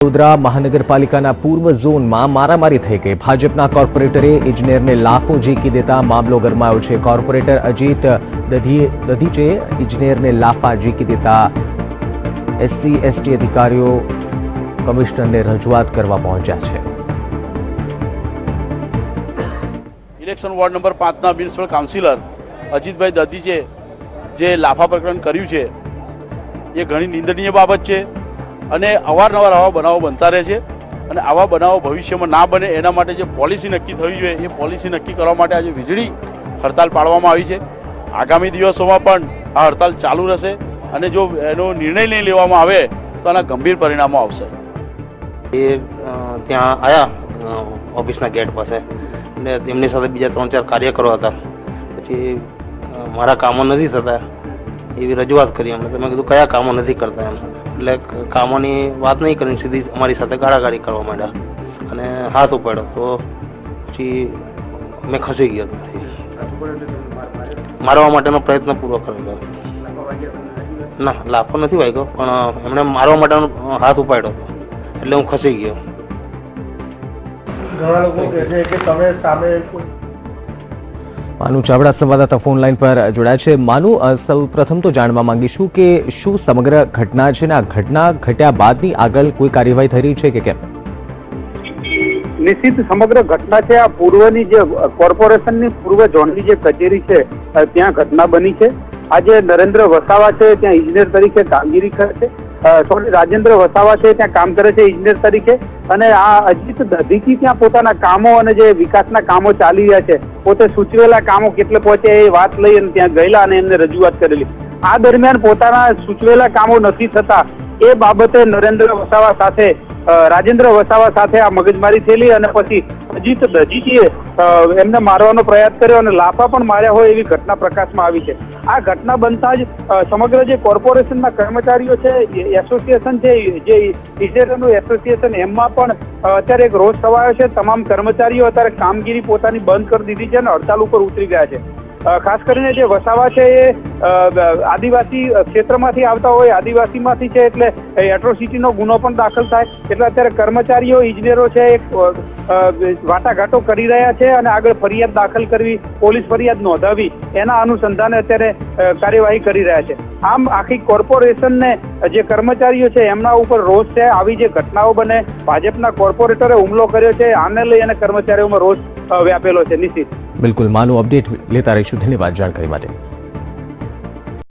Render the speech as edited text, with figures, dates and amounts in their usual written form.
વડોદરા મહાનગરપાલિકાના પૂર્વ ઝોનમાં મારામારી થઈ ગઈ। ભાજપના કોર્પોરેટરે ઇજનેરને લાફો ઝીકી દેતા મામલો ગરમાયો છે। કોર્પોરેટર અજીત દધીચે ઇજનેરને લાફા ઝીકી દેતા એસસી-એસટી અધિકારીઓ કમિશનરને રજૂઆત કરવા પહોંચ્યા છે। ઇલેક્શન વોર્ડ નંબર 5ના મ્યુનિસિપલ કાઉન્સિલર અજીતભાઈ દધીચે જે લાફા પ્રકરણ કર્યું છે એ ઘણી નિંદનીય બાબત છે અને અવારનવાર આવા બનાવો બનતા રહે છે અને આવા બનાવો ભવિષ્યમાં ના બને એના માટે જે પોલિસી નક્કી થવી જોઈએ એ પોલિસી નક્કી કરવા માટે આજે વીજળી હડતાલ પાડવામાં આવી છે। આગામી દિવસોમાં પણ આ હડતાલ ચાલુ રહેશે અને જો એનો નિર્ણય નહીં લેવામાં આવે તો આના ગંભીર પરિણામો આવશે। એ ત્યાં આવ્યા ઓફિસના ગેટ પાસે અને તેમની સાથે બીજા 3-4 કાર્યકરો હતા। પછી મારા કામો નથી થતા એવી રજૂઆત કરી અમને। તમે કીધું કયા કામો નથી કરતા એમ, એટલે કામોની વાત નહીં કરીને સીધી અમારી સાથે ગાળાગાળી કરવા માંડ્યા અને હાથ ઉપાડ્યો તો પછી મેં ખસી ગયો। મારવા માટેનો પ્રયત્ન પૂરો કર્યો ના, લાફો નથી વાગ્યો પણ એમણે મારવા માટેનો હાથ ઉપાડ્યો એટલે હું ખસી ગયો। ઘણા લોકો કહે છે કે તમે સામે માનુ ચાવડા સંવાદદાતા ફોન લાઈન પર જોડાયા છે। માનુ, સૌ પ્રથમ તો જાણવા માંગીશું કે શું સમગ્ર ઘટના છે ને આ ઘટના ઘટ્યા બાદની આગળ કોઈ કાર્યવાહી થઈ રહી છે કે કેમ? નિશ્ચિત સમગ્ર ઘટના છે આ પૂર્વની જે કોર્પોરેશનની પૂર્વ ઝોનની જે કચેરી છે ત્યાં ઘટના બની છે। આજે નરેન્દ્ર વસાવા છે ત્યાં ઇજનેર તરીકે કામગીરી કરે છે, સોરી રાજેન્દ્ર વસાવા છે ત્યાં કામ કરે છે ઇજનેર તરીકે, અને આ અજીત દધીચી ત્યાં પોતાના કામો અને જે વિકાસના કામો ચાલી રહ્યા છે પોતે સૂચવેલા કામો કેટલે પહોંચે એ વાત લઈ અને ત્યાં ગયેલા અને એમને રજૂઆત કરેલી। આ દરમિયાન પોતાના સૂચવેલા કામો નથી થતા એ બાબતે નરેન્દ્ર વસાવા સાથે રાજેન્દ્ર વસાવા સાથે આ મગજમારી થયેલી અને પછી અજીત દધીચીએ એમને મારવાનો પ્રયાસ કર્યો અને લાફા પણ માર્યા હોય એવી ઘટના પ્રકાશમાં આવી છે। આ ઘટના બનતા જ સમગ્ર જે કોર્પોરેશનના કર્મચારીઓ છે, એસોસિએશન છે, જે ઇજનેરોનું એસોસિએશન, એમાં પણ અત્યારે એક રોષ છવાયો છે। તમામ કર્મચારીઓ અત્યારે કામગીરી પોતાની બંધ કરી દીધી છે અને હડતાલ ઉપર ઉતરી ગયા છે। ખાસ કરીને જે વસાવા છે એ આદિવાસી ક્ષેત્રમાંથી આવતા હોય, આદિવાસીમાંથી છે એટલે એટ્રોસિટીનો ગુનો પણ દાખલ થાય એટલે અત્યારે કર્મચારીઓ ઇજનેરો છે એક વાટાઘાટો કરી રહ્યા છે અને આગળ ફરિયાદ દાખલ કરવી, પોલીસ ફરિયાદ નોંધાવી એના અનુસંધાને અત્યારે કાર્યવાહી કરી રહ્યા છે। આમ આખી કોર્પોરેશનને જે કર્મચારીઓ છે એમના ઉપર રોષ છે। આવી જે ઘટનાઓ બને, ભાજપના કોર્પોરેટરે હુમલો કર્યો છે, આને લઈ અને કર્મચારીઓમાં રોષ વ્યાપેલો છે। નિશ્ચિત બિલકુલ માનુ, અપડેટ લેતા રહીશું। ધન્યવાદ જાણકારી માટે।